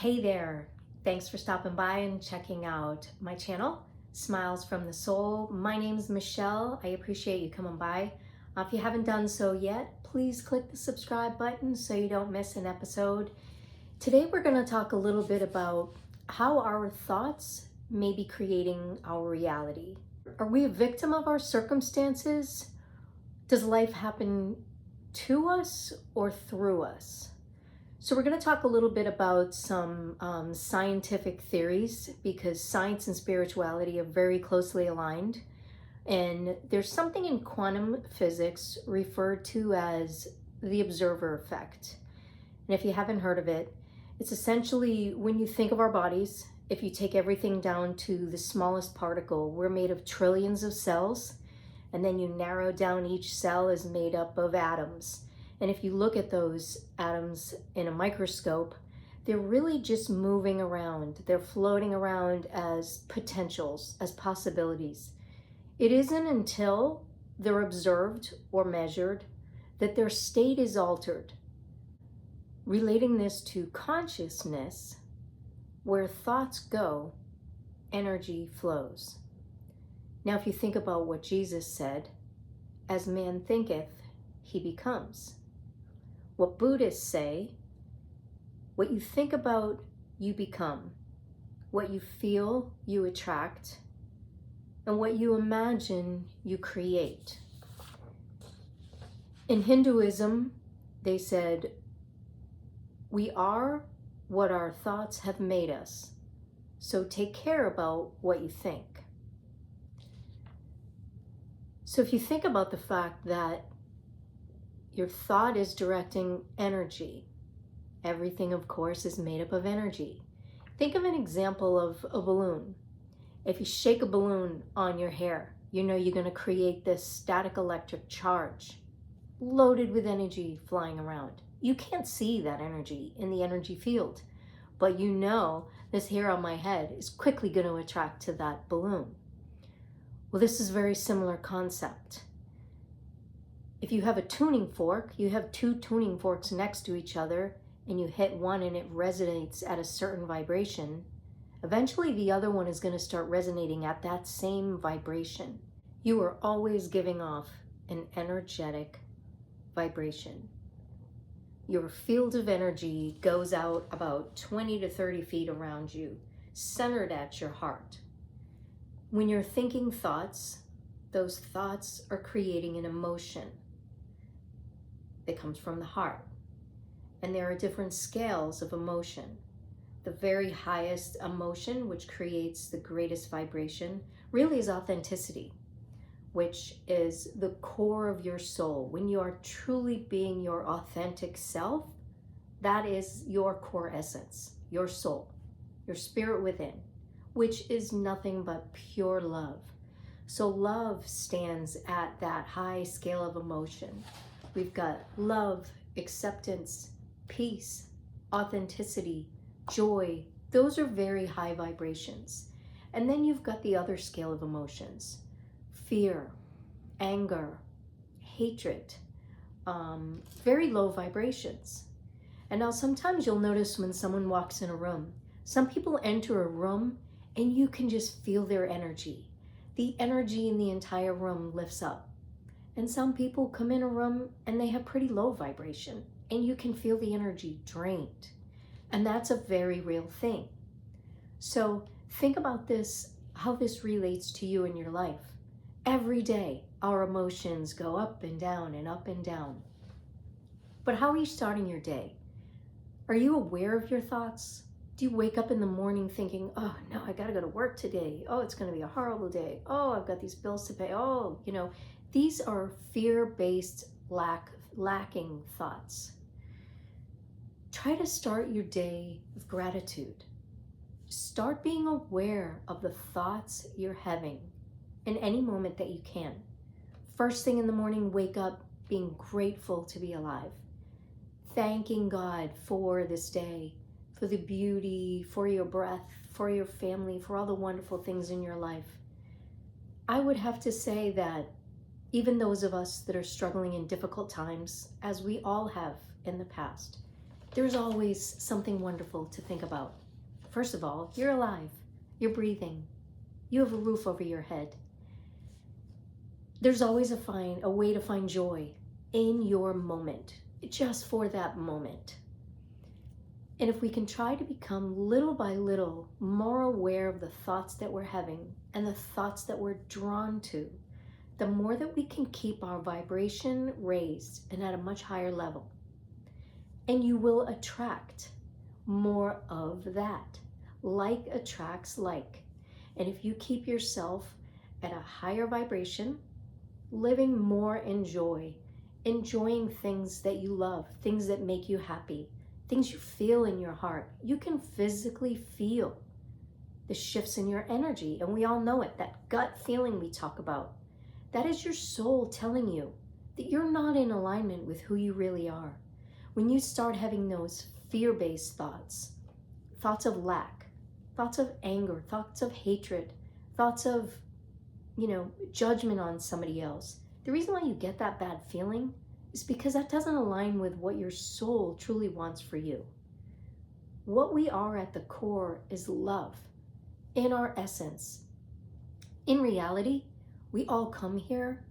Hey there, thanks for stopping by and checking out my channel, Smiles from the Soul. My name is Michelle. I appreciate you coming by. If you haven't done so yet, please click the subscribe button so you don't miss an episode. Today we're going to talk a little bit about how our thoughts may be creating our reality. Are we a victim of our circumstances? Does life happen to us or through us? So we're going to talk a little bit about some scientific theories, because science and spirituality are very closely aligned. And there's something in quantum physics referred to as the observer effect. And if you haven't heard of it, it's essentially when you think of our bodies, if you take everything down to the smallest particle, we're made of trillions of cells. And then you narrow down, each cell is made up of atoms. And if you look at those atoms in a microscope, they're really just moving around. They're floating around as potentials, as possibilities. It isn't until they're observed or measured that their state is altered. Relating this to consciousness, where thoughts go, energy flows. Now, if you think about what Jesus said, as man thinketh, he becomes. What Buddhists say, what you think about, you become. What you feel, you attract. And what you imagine, you create. In Hinduism, they said, we are what our thoughts have made us. So take care about what you think. So if you think about the fact that your thought is directing energy. Everything, of course, is made up of energy. Think of an example of a balloon. If you shake a balloon on your hair, you know you're going to create this static electric charge loaded with energy flying around. You can't see that energy in the energy field, but you know this hair on my head is quickly going to attract to that balloon. Well, this is a very similar concept. If you have a tuning fork, you have two tuning forks next to each other, and you hit one and it resonates at a certain vibration, eventually the other one is going to start resonating at that same vibration. You are always giving off an energetic vibration. Your field of energy goes out about 20 to 30 feet around you, centered at your heart. When you're thinking thoughts, those thoughts are creating an emotion that comes from the heart. And there are different scales of emotion. The very highest emotion, which creates the greatest vibration, really is authenticity, which is the core of your soul. When you are truly being your authentic self, that is your core essence, your soul, your spirit within, which is nothing but pure love. So love stands at that high scale of emotion. We've got love, acceptance, peace, authenticity, joy. Those are very high vibrations. And then you've got the other scale of emotions: fear, anger, hatred, very low vibrations. And now sometimes you'll notice when someone walks in a room, some people enter a room and you can just feel their energy. The energy in the entire room lifts up. And some people come in a room and they have pretty low vibration, and you can feel the energy drained. And that's a very real thing. So think about this, how this relates to you in your life. Every day, our emotions go up and down and up and down. But how are you starting your day? Are you aware of your thoughts? Do you wake up in the morning thinking, oh no, I gotta go to work today. Oh, it's gonna be a horrible day. Oh, I've got these bills to pay. Oh, these are fear-based lacking thoughts. Try to start your day with gratitude. Start being aware of the thoughts you're having in any moment that you can. First thing in the morning, wake up being grateful to be alive. Thanking God for this day, for the beauty, for your breath, for your family, for all the wonderful things in your life. I would have to say that even those of us that are struggling in difficult times, as we all have in the past, there's always something wonderful to think about. First of all, you're alive, you're breathing, you have a roof over your head. There's always a way to find joy in your moment, just for that moment. And if we can try to become little by little more aware of the thoughts that we're having and the thoughts that we're drawn to, the more that we can keep our vibration raised and at a much higher level. And you will attract more of that. Like attracts like. And if you keep yourself at a higher vibration, living more in joy, enjoying things that you love, things that make you happy, things you feel in your heart, you can physically feel the shifts in your energy. And we all know it, that gut feeling we talk about. That is your soul telling you that you're not in alignment with who you really are. When you start having those fear-based thoughts, thoughts of lack, thoughts of anger, thoughts of hatred, thoughts of, judgment on somebody else, the reason why you get that bad feeling is because that doesn't align with what your soul truly wants for you. What we are at the core is love in our essence. In reality, we all come here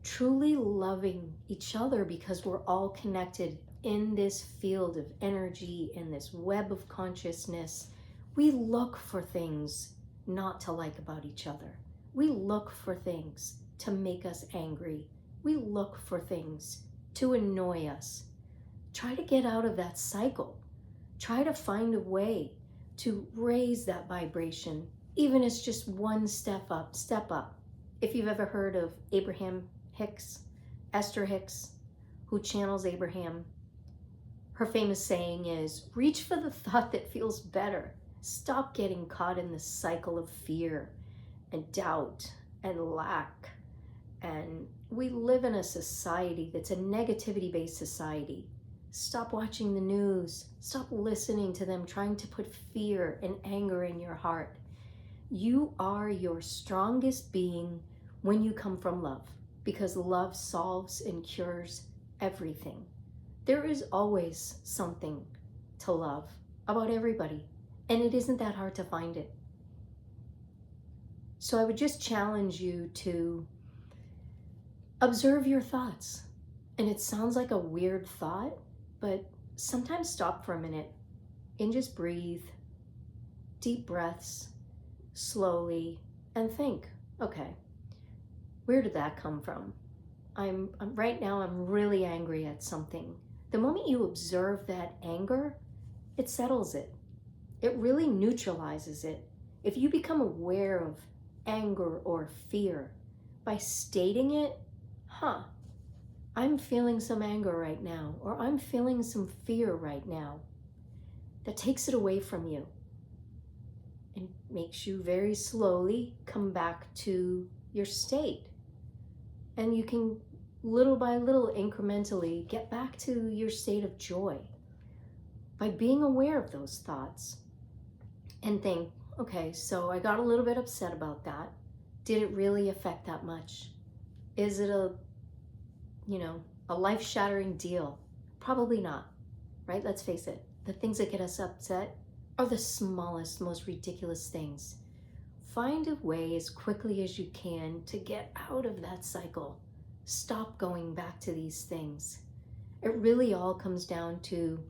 truly loving each other because we're all connected in this field of energy, in this web of consciousness. We look for things not to like about each other. We look for things to make us angry. We look for things to annoy us. Try to get out of that cycle. Try to find a way to raise that vibration, even if it's just one step up. If you've ever heard of Abraham Hicks, Esther Hicks, who channels Abraham, her famous saying is, reach for the thought that feels better. Stop getting caught in the cycle of fear and doubt and lack. And we live in a society that's a negativity-based society. Stop watching the news. Stop listening to them trying to put fear and anger in your heart. You are your strongest being when you come from love, because love solves and cures everything. There is always something to love about everybody, and it isn't that hard to find it. So I would just challenge you to observe your thoughts. And it sounds like a weird thought, but sometimes stop for a minute and just breathe, deep breaths, slowly, and think, okay, where did that come from? Right now I'm really angry at something. The moment you observe that anger, it settles it. It really neutralizes it. If you become aware of anger or fear by stating it, I'm feeling some anger right now, or I'm feeling some fear right now, that takes it away from you and makes you very slowly come back to your state. And you can little by little, incrementally, get back to your state of joy by being aware of those thoughts and think, okay, so I got a little bit upset about that. Did it really affect that much? Is it a life-shattering deal? Probably not, right? Let's face it. The things that get us upset are the smallest, most ridiculous things. Find a way as quickly as you can to get out of that cycle. Stop going back to these things. It really all comes down to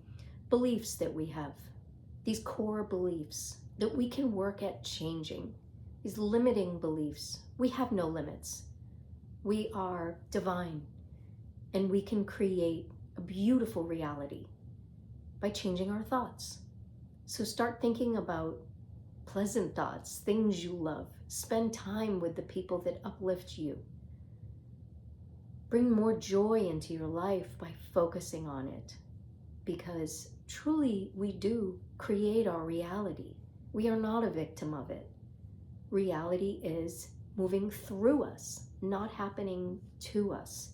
beliefs that we have, these core beliefs that we can work at changing, these limiting beliefs. We have no limits. We are divine, and we can create a beautiful reality by changing our thoughts. So start thinking about pleasant thoughts, things you love. Spend time with the people that uplift you. Bring more joy into your life by focusing on it, because truly we do create our reality. We are not a victim of it. Reality is moving through us, not happening to us.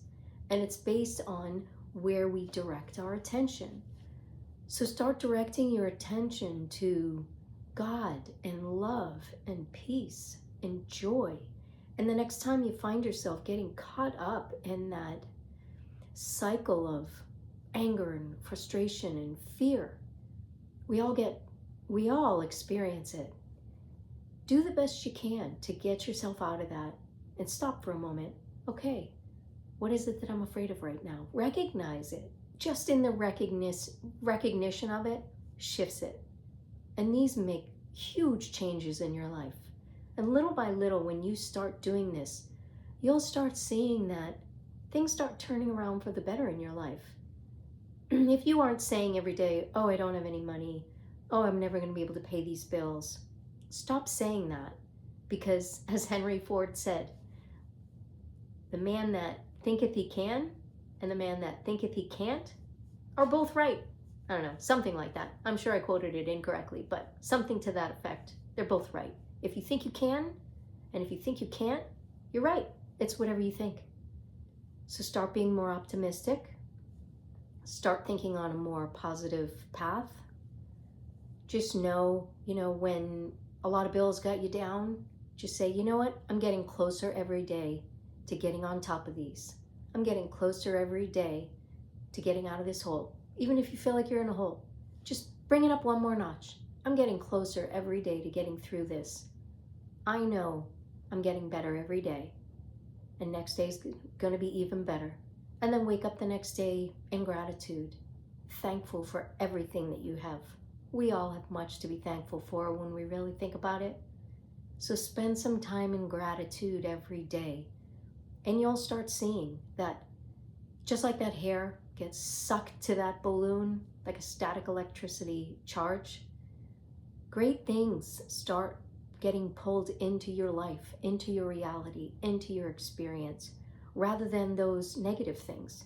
And it's based on where we direct our attention. So start directing your attention to God and love and peace and joy. And the next time you find yourself getting caught up in that cycle of anger and frustration and fear. We all experience it. Do the best you can to get yourself out of that and stop for a moment. Okay, what is it that I'm afraid of right now? Recognize it. Just in the recognition of it shifts it. And these make huge changes in your life. And little by little, when you start doing this, you'll start seeing that things start turning around for the better in your life. If you aren't saying every day, oh, I don't have any money, oh, I'm never going to be able to pay these bills, stop saying that. Because as Henry Ford said, the man that thinketh he can and the man that thinketh he can't are both right. I don't know, something like that. I'm sure I quoted it incorrectly, but something to that effect. They're both right. If you think you can, and if you think you can't, you're right. It's whatever you think. So start being more optimistic. Start thinking on a more positive path. Just know, when a lot of bills got you down, just say, you know what? I'm getting closer every day to getting on top of these. I'm getting closer every day to getting out of this hole. Even if you feel like you're in a hole, just bring it up one more notch. I'm getting closer every day to getting through this. I know I'm getting better every day. And next day's going to be even better. And then wake up the next day in gratitude, thankful for everything that you have. We all have much to be thankful for when we really think about it. So spend some time in gratitude every day. And you'll start seeing that just like that hair gets sucked to that balloon like a static electricity charge, great things start getting pulled into your life, into your reality, into your experience, rather than those negative things.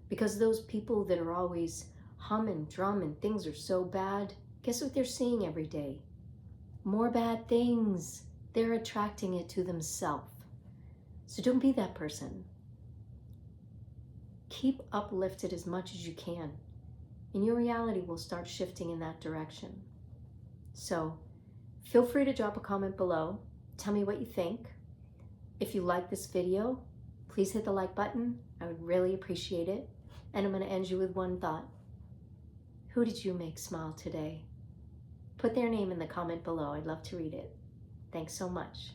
Because those people that are always hum and drum and things are so bad, guess what they're seeing every day? More bad things. They're attracting it to themselves. So don't be that person. Keep uplifted as much as you can, and your reality will start shifting in that direction. So feel free to drop a comment below. Tell me what you think. If you like this video, please hit the like button. I would really appreciate it. And I'm going to end you with one thought. Who did you make smile today? Put their name in the comment below. I'd love to read it. Thanks so much.